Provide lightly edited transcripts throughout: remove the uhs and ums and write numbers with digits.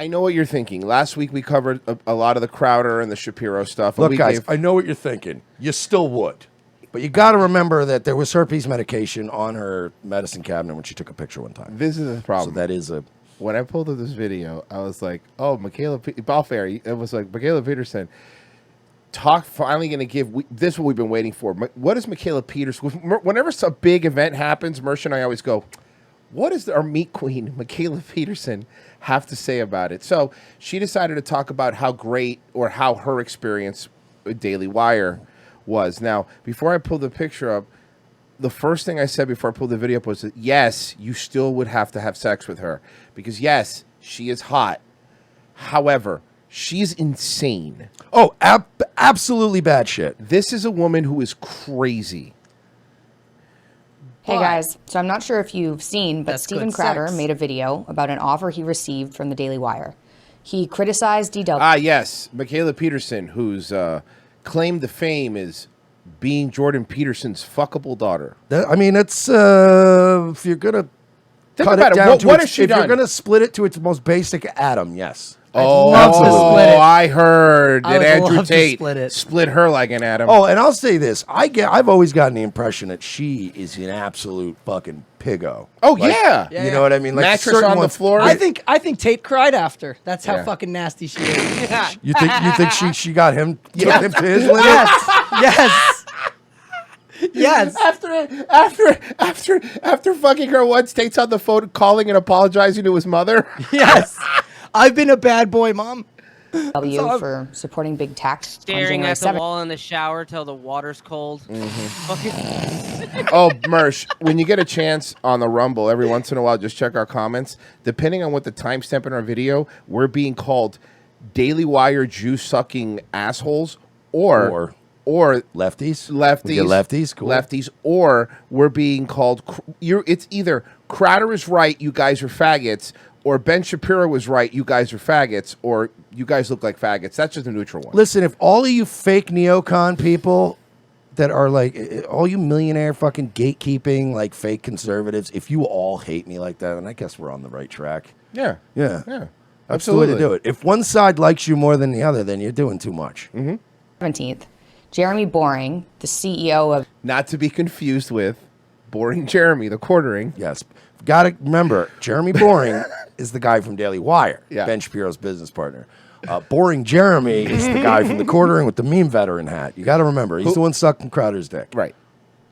I know what you're thinking. Last week we covered a lot of the Crowder and the Shapiro stuff. Look, guys, I know what you're thinking. You still would. But you got to remember that there was herpes medication on her medicine cabinet when she took a picture one time. This is the problem. So that is a... When I pulled up this video, I was like, oh, Balfair, it was like, Mikhaila Peterson, finally going to give, this is what we've been waiting for. What is Mikhaila Peterson? Whenever some big event happens, Mersh and I always go, what does our meat queen, Mikhaila Peterson, have to say about it? So she decided to talk about how great or how her experience with Daily Wire was. Now, before I pulled the picture up, the first thing I said before I pulled the video up was that, yes, you still would have to have sex with her. Because, yes, she is hot. However, she's insane. Oh, absolutely bad shit. This is a woman who is crazy. Hey, guys. So I'm not sure if you've seen, but Steven Crowder made a video about an offer he received from the Daily Wire. He criticized DW. Ah, yes. Mikhaila Peterson, whose claim to fame is being Jordan Peterson's fuckable daughter. I mean, it's if you're gonna cut it down to what has she done? If you're gonna split it to its most basic atom, yes. I heard that Andrew Tate split her like an atom. Oh, and I'll say this: I've always gotten the impression that she is an absolute fucking piggo. Oh, like, yeah, you know what I mean? Like mattress on the floor. I think Tate cried after. That's how fucking nasty she is. You think she got him took him to his limit? Yes. Yes. After fucking her once, Tate's on the phone calling and apologizing to his mother. Yes. I've been a bad boy, Mom. W for supporting big tax. Staring at the wall in the shower till the water's cold. Oh, Mersh, when you get a chance on the Rumble, every once in a while, just check our comments. Depending on what the timestamp in our video, we're being called Daily Wire juice-sucking assholes or lefties. Lefties, cool. Lefties, or we're being called... It's either Crowder is right, you guys are faggots, or Ben Shapiro was right, you guys are faggots, or you guys look like faggots. That's just a neutral one. Listen, if all of you fake neocon people that are like, all you millionaire fucking gatekeeping, like fake conservatives, if you all hate me like that, then I guess we're on the right track. Yeah. That's the way to do it. If one side likes you more than the other, then you're doing too much. 17th, Jeremy Boring, the CEO of... Not to be confused with Boring Jeremy, the quartering. Yes. Got to remember, Jeremy Boring is the guy from Daily Wire, Ben Shapiro's business partner. Boring Jeremy is the guy from the quartering with the meme veteran hat. You got to remember, he's the one sucking Crowder's dick. Right.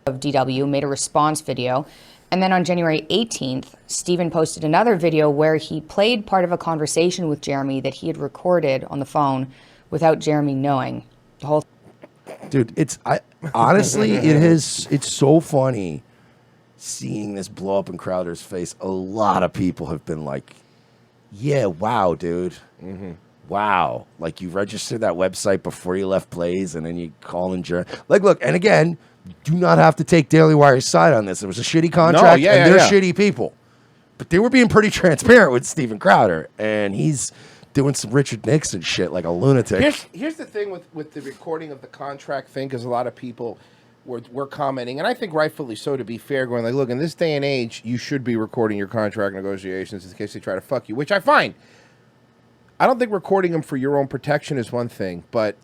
Of DW made a response video. And then on January 18th, Steven posted another video where he played part of a conversation with Jeremy that he had recorded on the phone without Jeremy knowing. The whole... Dude, honestly, it's so funny seeing this blow up in Crowder's face. A lot of people have been like, yeah, wow, dude. Wow. Like, you registered that website before you left Blaze, and then you call in Jeremy. Like, look, and again, you do not have to take Daily Wire's side on this. It was a shitty contract, and they're shitty people. But they were being pretty transparent with Steven Crowder, and he's doing some Richard Nixon shit like a lunatic. Here's the thing with the recording of the contract thing, because a lot of people were commenting, and I think rightfully so, to be fair, going like, look, in this day and age, you should be recording your contract negotiations in case they try to fuck you, which I find. I don't think recording them for your own protection is one thing, but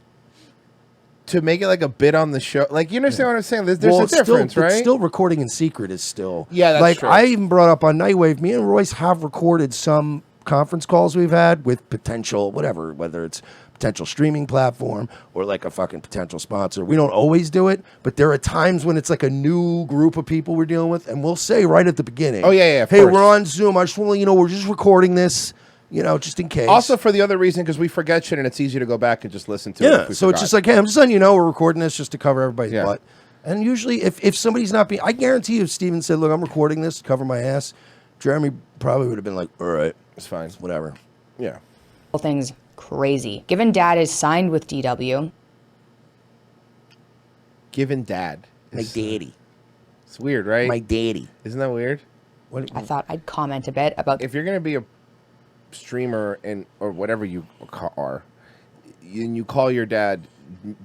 to make it like a bit on the show, like, you understand what I'm saying? There's a difference, right? Still recording in secret is still... Yeah, that's like, true. I even brought up on Nightwave, me and Royce have recorded some conference calls we've had with potential, whatever, whether it's potential streaming platform or like a fucking potential sponsor. We don't always do it, but there are times when it's like a new group of people we're dealing with, and we'll say right at the beginning, oh, yeah, hey, we're on Zoom. I just want to let you know we're just recording this, you know, just in case. Also for the other reason, because we forget shit, and it's easy to go back and just listen to it. Yeah, so it's just like, hey, I'm just letting you know we're recording this just to cover everybody's butt. And usually if somebody's not being, I guarantee you if Steven said, look, I'm recording this to cover my ass, Jeremy probably would have been like, all right, it's fine. Whatever. Yeah. Whole thing's crazy. Given Dad is signed with DW. Given Dad. My daddy. It's weird, right? My daddy. Isn't that weird? I thought I'd comment a bit about... If you're going to be a streamer or whatever you are, and you call your dad,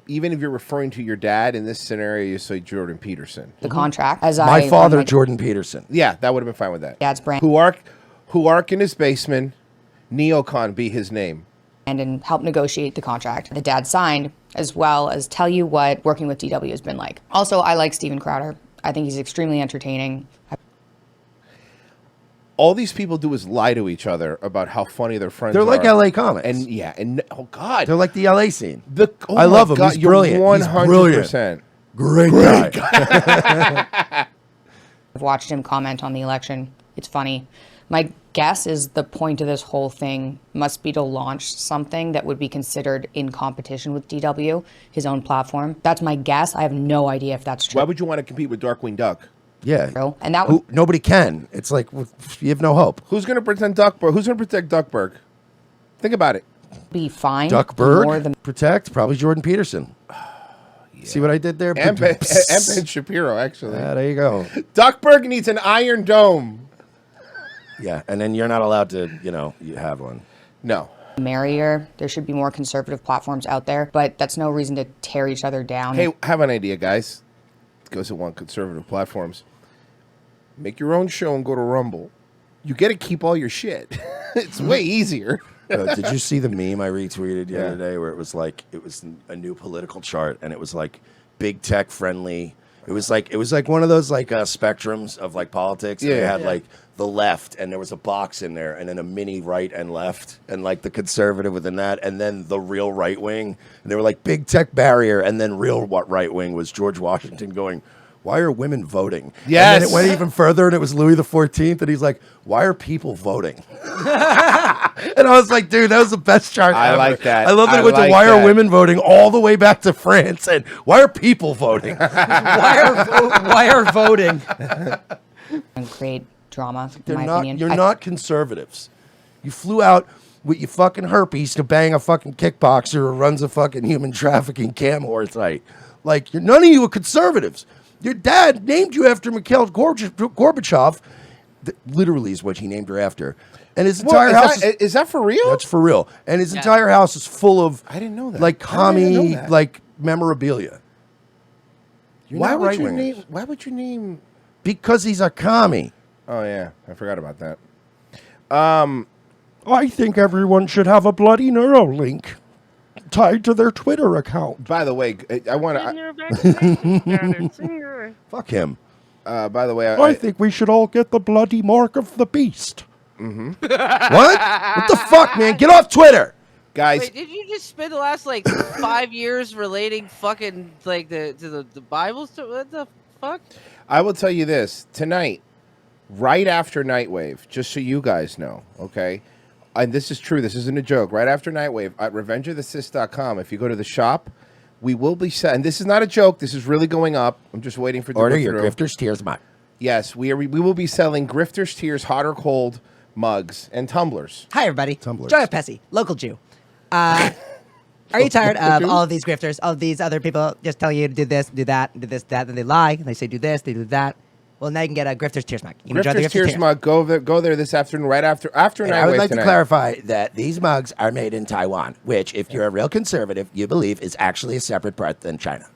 even if you're referring to your dad in this scenario, you say Jordan Peterson. The contract. As my father, Jordan Peterson. Yeah, that would have been fine with that. Dad's brand. Who arc in his basement, Neocon be his name. And help negotiate the contract the dad signed, as well as tell you what working with DW has been like. Also, I like Steven Crowder. I think he's extremely entertaining. All these people do is lie to each other about how funny their friends They're are. like LA comics. And oh god, they're like the LA scene. I love him. He's brilliant. 100%. Great guy. I've watched him comment on the election. It's funny. My guess is the point of this whole thing must be to launch something that would be considered in competition with DW, his own platform. That's my guess. I have no idea if that's true. Why would you want to compete with Darkwing Duck? Yeah. And that would nobody can. It's like you have no hope. Who's going to pretend Duckburg? Who's going to protect Duckburg? Think about it. be fine. Duckburg, More than protect, probably Jordan Peterson. See what I did there? And Ben Shapiro, actually. Yeah, there you go. Duckburg needs an Iron Dome. Yeah, and then you're not allowed to, you have one. No. merrier. There should be more conservative platforms out there, but that's no reason to tear each other down. Hey, I have an idea, guys. Goes to one conservative platforms. Make your own show and go to Rumble. You get to keep all your shit. It's way easier. Did you see the meme I retweeted the other day where it was a new political chart and it was like big tech friendly. It was like one of those spectrums of politics. Yeah, they had like the left and there was a box in there and then a mini right and left and like the conservative within that and then the real right wing and they were like big tech barrier and then real right wing was George Washington going, why are women voting? Yes. And then it went even further and it was Louis XIV and he's like, why are people voting? And I was like, dude, that was the best chart ever. like that. I love that it went to why are women voting all the way back to France and why are people voting? Why are voting? And create drama, in They're my not, opinion. You're not conservatives. You flew out with your fucking herpes to bang a fucking kickboxer who runs a fucking human trafficking cam whore site. Like, none of you are conservatives. Your dad named you after Mikhail Gorbachev. That literally is what he named her after. And his entire house is that for real? That's for real. And his entire house is full of I didn't know that. like commie that. memorabilia. Why would you name Because he's a commie. Oh yeah, I forgot about that. I think everyone should have a bloody Neuralink tied to their Twitter account. By the way, I want to Fuck him. by the way, I think we should all get the bloody mark of the beast. Mm-hmm. What the fuck, man? Get off Twitter. Guys, Wait, did you just spend the last 5 years relating fucking to the Bible? What the fuck? I will tell you this tonight, right after Nightwave, just so you guys know, okay? And this is true. This isn't a joke. Right after Nightwave at revengeofthesis.com, if you go to the shop, we will be set. And this is not a joke. This is really going up. I'm just waiting for the Order your Grifter's Tears mug. Yes, we will be selling Grifter's Tears hot or cold mugs and tumblers. Hi, everybody. Tumblers. Joy of Pessy, local Jew. Are you tired of all of these grifters, all of these other people just telling you to do this, do that, do this, that, and they lie, and they say do this, they do that? Well, now you can get a Grifter's Tears mug. You can enjoy the Grifter's Tears mug. Go there this afternoon, right after Nightwave I would like tonight. to clarify that these mugs are made in Taiwan, which, if you're a real conservative, you believe is actually a separate part than China.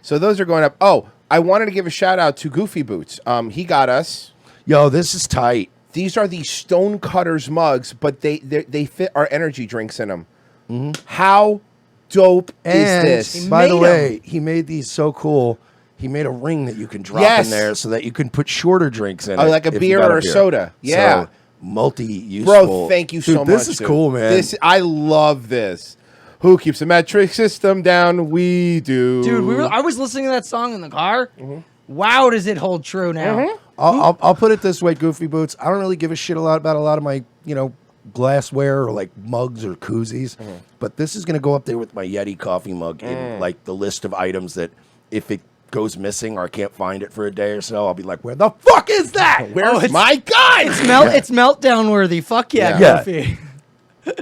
So those are going up. Oh, I wanted to give a shout out to Goofy Boots. He got us. Yo, this is tight. These are the Stone Cutters mugs, but they fit our energy drinks in them. Mm-hmm. How dope is this? By the way, he made these so cool. He made a ring that you can drop in there so that you can put shorter drinks in it. Like a beer or a soda. Yeah. So, multi-useful. Bro, thank you so much. This is cool, man. I love this. Who keeps the metric system down? We do. Dude, I was listening to that song in the car. Mm-hmm. Wow, does it hold true now? Mm-hmm. I'll put it this way, Goofy Boots. I don't really give a shit about a lot of my, glassware or like mugs or koozies. Mm-hmm. But this is going to go up there with my Yeti coffee mug in like the list of items that if it goes missing or I can't find it for a day or so, I'll be like, where the fuck is that? Where's my guy? It's meltdown worthy. Fuck yeah, Goofy.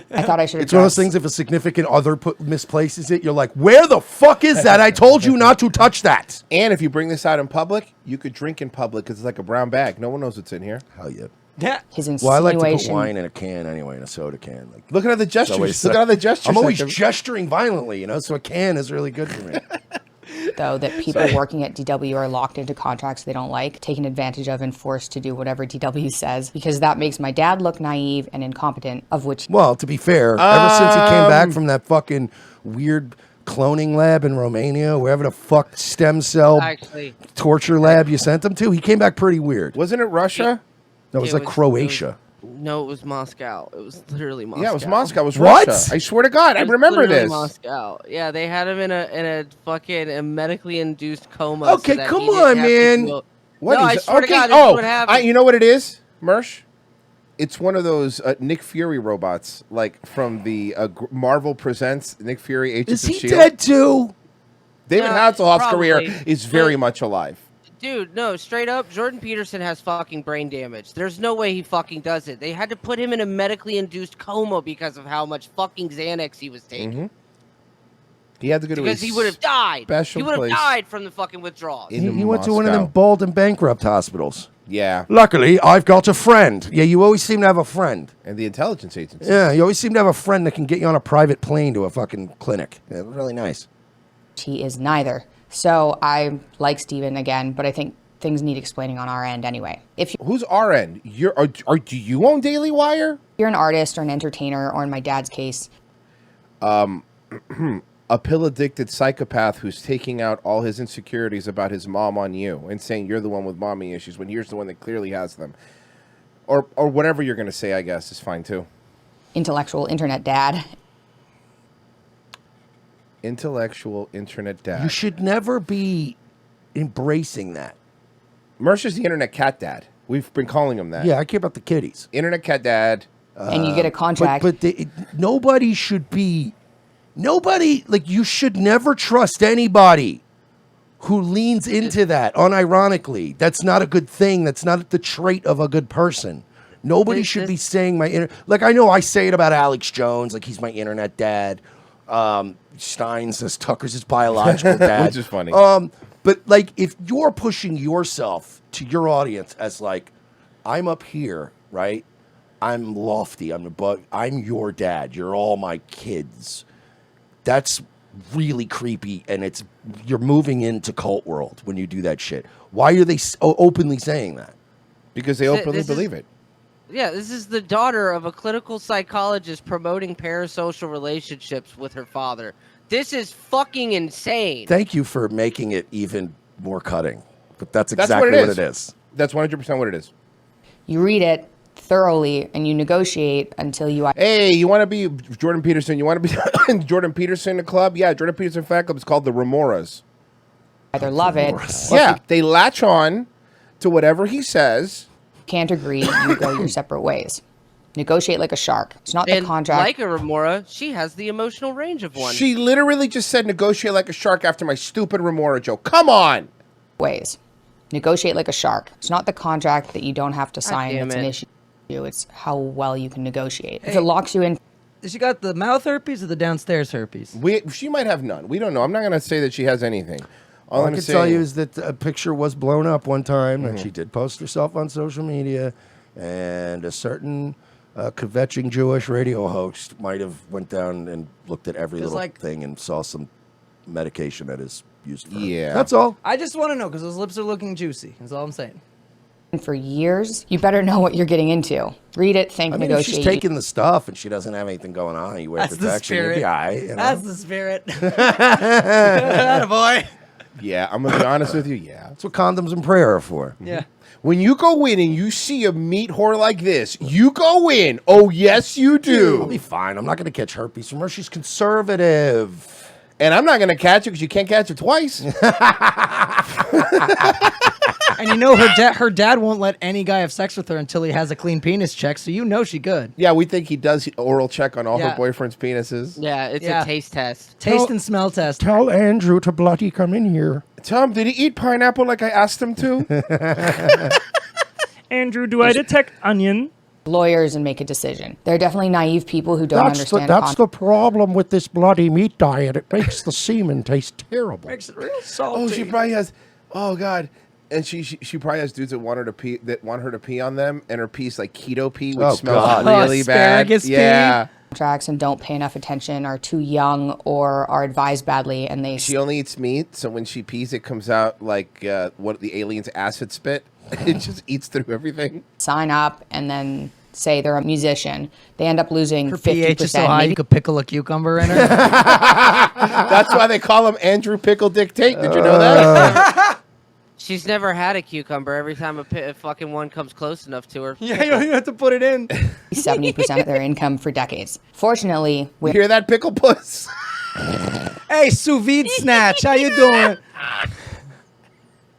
I thought I should. It's one of those things. If a significant other misplaces it, you're like, "Where the fuck is that? I told you not to touch that." And if you bring this out in public, you could drink in public because it's like a brown bag. No one knows what's in here. Hell yeah. Yeah. His insinuation. Well, I like to put wine in a can anyway, in a soda can. Like, look at how the gestures. Look at how the gestures. I'm always gesturing violently, so a can is really good for me. though, that people working at DW are locked into contracts they don't like, taken advantage of, and forced to do whatever DW says, because that makes my dad look naive and incompetent, of which... Well, to be fair, ever since he came back from that fucking weird cloning lab in Romania, wherever the fuck stem cell torture lab you sent him to, he came back pretty weird. Wasn't it Russia? No, it was like Croatia. No, it was Moscow. It was literally Moscow. Yeah, it was Moscow. It was What? Russia. I swear to God, I It was remember literally this. Moscow. Yeah, they had him in a fucking medically induced coma. Okay, so that come he didn't on, have to man. feel- What no, is I it? swear to Okay, God, this is what happened. you know what it is, Mersh? It's one of those Nick Fury robots, like from the Marvel Presents Nick Fury Agents Is of he S.H.I.E.L.D. dead too? David No, Hasselhoff's career probably. is very much alive. Dude, no, straight up, Jordan Peterson has fucking brain damage. There's no way he fucking does it. They had to put him in a medically induced coma because of how much fucking Xanax he was taking. Mm-hmm. He had to go to Because a he would have died. special He would have place died from the fucking withdrawals. in He went to one of Moscow. them bald and bankrupt hospitals. Yeah, Luckily, I've got a friend. Yeah, you always seem to have a friend. and the intelligence agency. Yeah, you always seem to have a friend that can get you on a private plane to a fucking clinic. Yeah, really nice. He is neither. So I like Steven again, but I think things need explaining on our end anyway. If Who's our end? Do you own Daily Wire? you're an artist or an entertainer, or in my dad's case, A pill-addicted psychopath who's taking out all his insecurities about his mom on you and saying you're the one with mommy issues when here's the one that clearly has them. Or whatever you're going to say, I guess, is fine too. intellectual internet dad, Intellectual internet dad. You should never be embracing that. Mercer's the internet cat dad. We've been calling him that. Yeah, I care about the kitties. Internet cat dad. and you get a contract. But nobody should be... like, you should never trust anybody who leans into that, unironically. That's not a good thing. That's not the trait of a good person. Nobody should be saying like, I know I say it about Alex Jones, like he's my internet dad. Stein says Tucker's his biological dad. Which is funny. But like, if you're pushing yourself to your audience as like, I'm up here, right? I'm lofty. I'm your dad. You're all my kids. That's really creepy, and you're moving into cult world when you do that shit. Why are they openly saying that? Because they openly believe it. Yeah, this is the daughter of a clinical psychologist promoting parasocial relationships with her father. This is fucking insane. Thank you for making it even more cutting, but that's exactly what it is. That's 100% what it is. You read it thoroughly and you negotiate until you... Hey, you want to be Jordan Peterson? You want to be in Jordan Peterson club? Yeah, Jordan Peterson fan club is called the Remoras. either love it, or Yeah, they latch on to whatever he says. can't agree, you go your separate ways. Negotiate like a shark. It's not the And contract. like a remora, she has the emotional range of one. She literally just said negotiate like a shark after my stupid Remora joke. Come on. Ways. Negotiate like a shark. It's not the contract that you don't have to sign damn that's an it. issue. It's how well you can negotiate. If it locks you in, Has she got the mouth herpes or the downstairs herpes? She might have none. We don't know. I'm not going to say that she has anything. All I I'm can saying- tell you is that a picture was blown up one time, and she did post herself on social media, and a certain kvetching Jewish radio host might have went down and looked at every little thing and saw some medication that is used for her. Yeah. That's all. I just want to know because those lips are looking juicy. That's all I'm saying. for years, you better know what you're getting into. Read it, think, I mean, if negotiate. she's taking the stuff and she doesn't have anything going on, you wear That's the protection, you'll spirit. be all right, you know? That's the spirit. Attaboy. Yeah, I'm gonna be honest with you. Yeah, That's what condoms and prayer are for. Yeah. when you go in and you see a meat whore like this, you go in. Oh yes, you I'll do. be fine. I'm not going to catch herpes from her. She's conservative. And I'm not gonna catch it because you can't catch it twice. And you know her dad won't let any guy have sex with her until he has a clean penis check, so you know she good. Yeah, we think he does oral check on all Yeah. her boyfriend's penises. Yeah, it's Yeah. a taste test. Taste and smell test. Tell Andrew to bloody come in here. Tom, did he eat pineapple like I asked him to? Andrew, do I detect onion? lawyers and make a decision. There are definitely naive people who don't understand. problem with this bloody meat diet. It makes the semen taste terrible. Makes it real salty. Oh, she probably has. Oh God. And she probably has dudes that want her to pee on them, and her pee's like keto pee, which Oh, smells God. really bad. Asparagus pee? Yeah. contracts and don't pay enough attention, are too young, or are advised badly, and they She only eats meat, so when she pees, it comes out like what the alien's acid spit. It just eats through everything. sign up and then say they're a musician. They end up losing Her 50%. pH is so high you could pickle a cucumber in her. That's why they call him Andrew Pickle Dictate. Did you know that? She's never had a cucumber. Every time a fucking one comes close enough to her. Yeah, you have to put it in. 70% of their income for decades. Fortunately, You we're hear that, Pickle Puss? Hey, sous vide snatch, how you doing?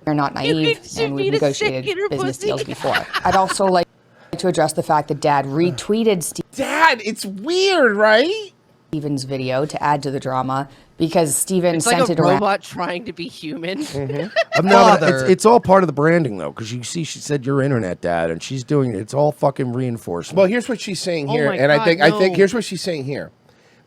not naive, and we've negotiated business deals before. I'd also like to address the fact that Dad retweeted Dad, it's weird, right? Steven's video to add to the drama because Steven It's sent like a it around. robot trying to be human. It's all part of the branding, though, because you see, she said your internet, Dad, and she's doing it. It's all fucking reinforcement. Well, here's what she's saying here, my and I God, think no. here's what she's saying here.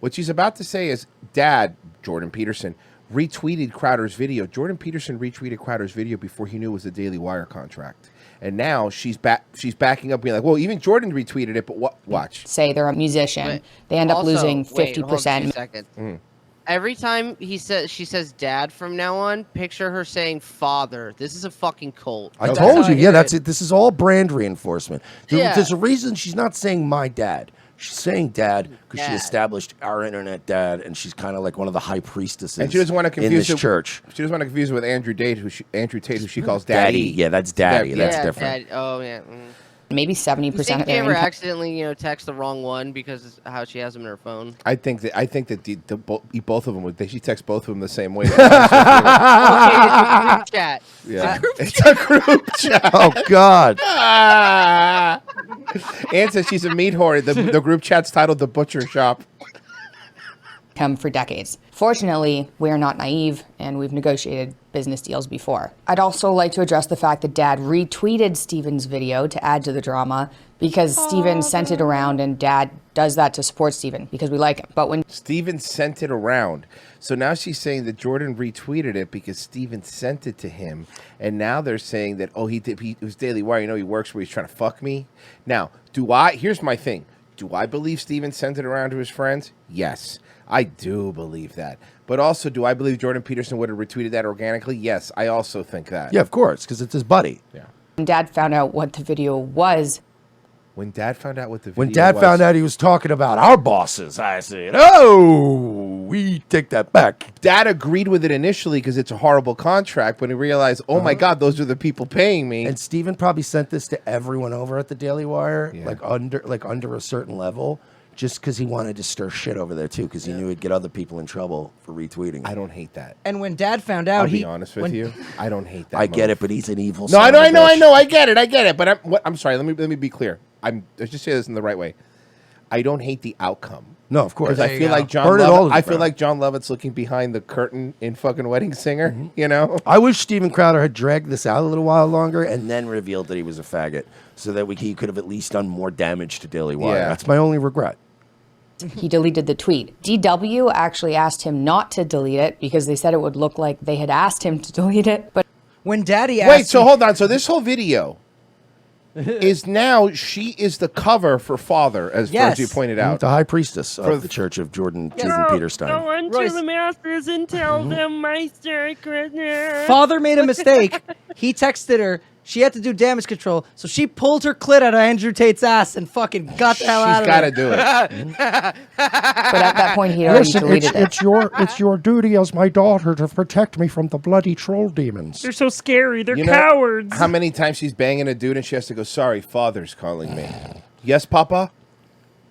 What she's about to say is, Dad, Jordan Peterson, retweeted Crowder's video. Jordan Peterson retweeted Crowder's video before he knew it was a Daily Wire contract, and now she's backing up, being like, well, even Jordan retweeted it, but watch. Say they're a musician. But They end up also, losing wait, hold 50%. 2 seconds. Every time she says dad from now on, picture her saying father. This is a fucking cult. I That's told how you, I yeah, hear that's it. it. This is all brand reinforcement. Yeah. There's a reason she's not saying my dad. She's saying dad because she Dad. established our internet dad, and she's kind of like one of the high priestesses And she doesn't want to in confuse this it. church. She doesn't want to confuse it with Andrew Tate, who she calls Daddy. Yeah, that's daddy. That's Yeah, different. dad. Oh yeah. Maybe You 70% think of they their ever income. accidentally, text the wrong one because of how she has them in her phone? I think that both of them would. She texts both of them the same way. Okay, it's a group chat. Yeah, it's a group chat. Oh God. Ann says she's a meat whore. The group chat's titled "The Butcher Shop." Come for decades. Fortunately, we're not naive, and we've negotiated business deals before. I'd also like to address the fact that Dad retweeted Steven's video to add to the drama because Steven sent it around, and Dad does that to support Steven because we like him. But when Steven sent it around. So now she's saying that Jordan retweeted it because Steven sent it to him. And now they're saying that, oh, it was Daily Wire. He works where he's trying to fuck me. Now, here's my thing. Do I believe Steven sent it around to his friends? Yes, I do believe that. But also, do I believe Jordan Peterson would have retweeted that organically? Yes, I also think that. Yeah, of course, because it's his buddy. Yeah. Dad found out what the video was, When Dad found out what the video When Dad was, found out he was talking about our bosses, I said, "Oh, we take that back." Dad agreed with it initially because it's a horrible contract. When he realized, oh my God, those are the people paying me. And Steven probably sent this to everyone over at the Daily Wire, Yeah. like under a certain level, just because he wanted to stir shit over there too, because he knew he'd get other people in trouble for retweeting. I don't hate that. And when Dad found out, I'll be honest with you. I don't hate that. I get move. it, but he's an evil. No, son I of a know. bitch. I get it. But I'm sorry. Let me be clear. Let's just say this in the right way. I don't hate the outcome. No, of course. Because I feel like John Burn it all to Lovett, the I feel ground. like John Lovett's looking behind the curtain in fucking Wedding Singer. You know. I wish Steven Crowder had dragged this out a little while longer and then revealed that he was a faggot, so that he could have at least done more damage to Daily Wire. Yeah. That's my only regret. he deleted the tweet. DW actually asked him not to delete it because they said it would look like they had asked him to delete it. But when Daddy asked Wait. So me- hold on. So this whole video is now she is the cover for Father, as Yes. Virgie pointed out. The high priestess For of the Church of Jordan Go Peterstein. unto Royce. the masters and tell them my secret. Father made a mistake. He texted her. She had to do damage control, so she pulled her clit out of Andrew Tate's ass and fucking got the hell out She's of got there. to do it. but at that point, he'd already deleted it. it's your duty as my daughter to protect me from the bloody troll demons. They're so scary. They're You know cowards. How many times she's banging a dude and she has to go, sorry, Father's calling me. Yes, Papa?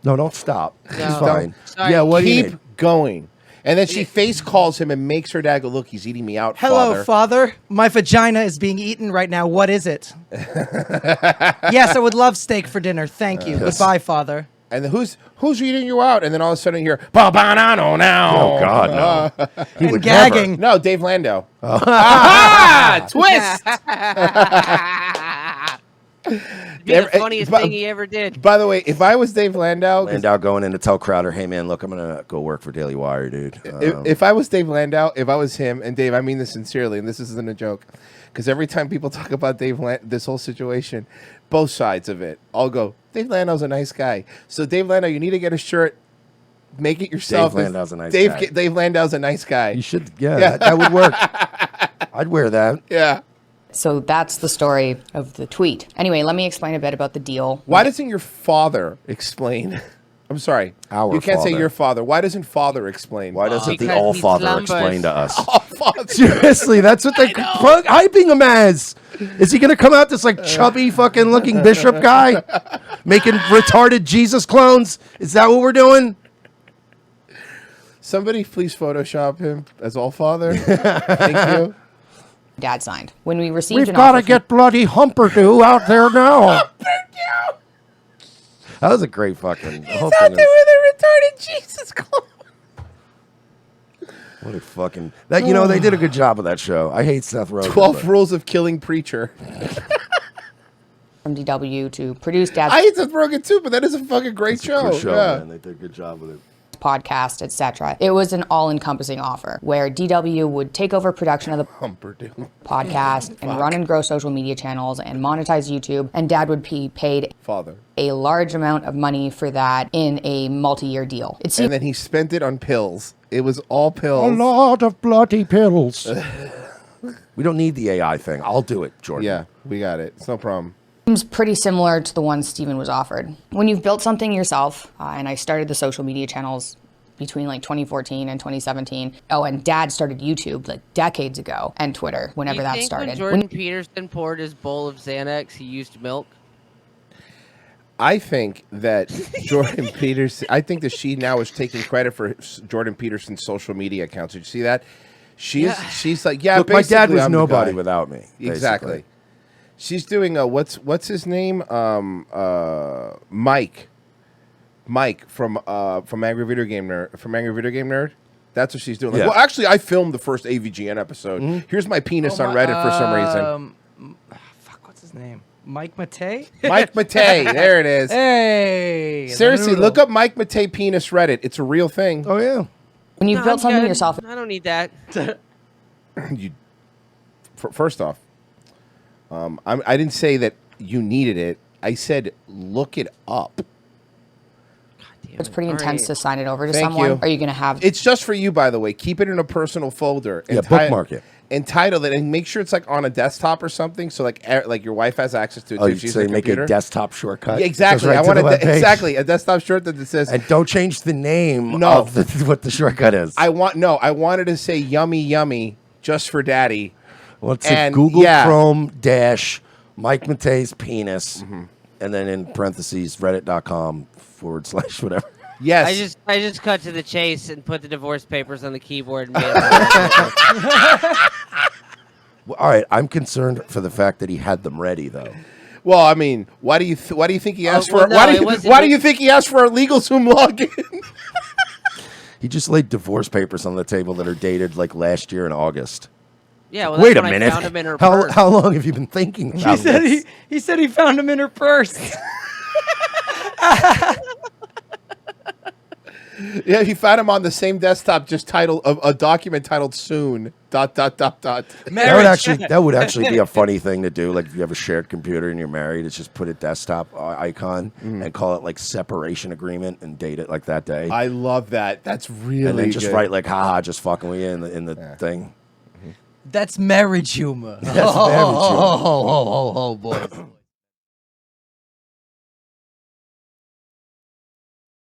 No, don't stop. It's No. fine. Sorry. Yeah, what do you Keep need? going. And then she face calls him and makes her dad go, look, he's eating me out, Hello, Father. Father. My vagina is being eaten right now. What is it? Yes, I would love steak for dinner. Thank you. Goodbye, Father. And then who's eating you out? And then all of a sudden you hear, ba-ba-na-no now. Oh, God, no. He And would gagging. never. No, Dave Landau. Aha! Twist! Be the funniest thing he ever did. By the way, if I was Dave Landau, 'cause Landau going in to tell Crowder, hey, man, look, I'm going to go work for Daily Wire, dude. if I was Dave Landau, if I was him, and Dave, I mean this sincerely, and this isn't a joke, because every time people talk about this whole situation, both sides of it, I'll go, Dave Landau's a nice guy. So Dave Landau, you need to get a shirt Make it yourself. Dave Landau's a nice guy. Dave Landau's a nice guy. You should, that would work. I'd wear that. Yeah. So that's the story of the tweet. Anyway, let me explain a bit about the deal. Why doesn't your father explain? I'm sorry. You can't say your father. Why doesn't father explain? Why doesn't the Because All he Father slumbers. explain to us? Seriously, that's what they're hyping him as. Is he going to come out this like chubby fucking looking bishop guy making retarded Jesus clones? Is that what we're doing? Somebody please Photoshop him as All Father. Thank you. Dad signed. When we received We've an got to offer get bloody Humperdoo out there now. That was a great fucking. He's out there with a retarded Jesus clone. What a fucking that they did a good job of that show. I hate Seth Rogen. 12 Rules of Killing Preacher. from DW to produce Dad's I hate Seth Rogen too, but that is a fucking great show. Good show, Yeah. man. They did a good job with it. podcast, etc. It was an all-encompassing offer where DW would take over production of the podcast and run and grow social media channels and monetize YouTube, and Dad would be paid a large amount of money for that in a multi-year deal. It seemed And then he spent it on pills. It was all pills. A lot of bloody pills. We don't need the AI thing. I'll do it, Jordan. Yeah, we got it. It's no problem. seems pretty similar to the one Steven was offered. When you've built something yourself, and I started the social media channels between like 2014 and 2017. Oh, and Dad started YouTube like decades ago, and Twitter whenever that started. When Jordan Peterson poured his bowl of Xanax, he used milk? I think that Jordan Peterson, I think that she now is taking credit for Jordan Peterson's social media accounts. Did you see that? She's like, yeah, Look, my dad was I'm the nobody guy. without me. Exactly. Basically. She's doing what's his name? Mike from Angry Video Game Nerd. That's what she's doing. Like, Yeah. well, actually, I filmed the first AVGN episode. Here's my penis on Reddit for some reason. What's his name? Mike Matei? Mike Matei. There it is. Hey. Seriously, look up Mike Matei penis Reddit. It's a real thing. Oh, yeah. When you've built something yourself, I don't need that. First off, I didn't say that you needed it. I said look it up. it's pretty intense to sign it over to Thank someone. you. Are you going to have... It's just for you, by the way. Keep it in a personal folder. Yeah, bookmark it. Entitle it, and make sure it's like on a desktop or something, so like your wife has access to it. Oh, too. you She's say the make computer. a desktop shortcut? Yeah, exactly. Goes right I to want the webpage. exactly a desktop shortcut that says. And don't change the name No. of what the shortcut is. I wanted to say yummy yummy just for daddy. Well, it's And, Google yeah. Chrome - Mike Matei's penis, and then in parentheses reddit.com / whatever. Yes. I just cut to the chase and put the divorce papers on the keyboard and made it. Well, all right, I'm concerned for the fact that he had them ready though. Well, I mean, why do you think he asked well, for? no, Why it do wasn't- you think he asked for a LegalZoom login? He just laid divorce papers on the table that are dated like last year in August. Yeah, well, Wait that's a when minute. I found him in her purse. How long have you been thinking about this? He said he found him in her purse. Yeah, he found him on the same desktop, just titled a document titled "Soon." ... That would actually be a funny thing to do. Like if you have a shared computer and you're married, it's just put a desktop icon and call it like separation agreement and date it like that day. I love that. That's really and then just good. write like haha, just fucking with you in the thing. That's marriage humor. That's marriage humor. Oh, boy.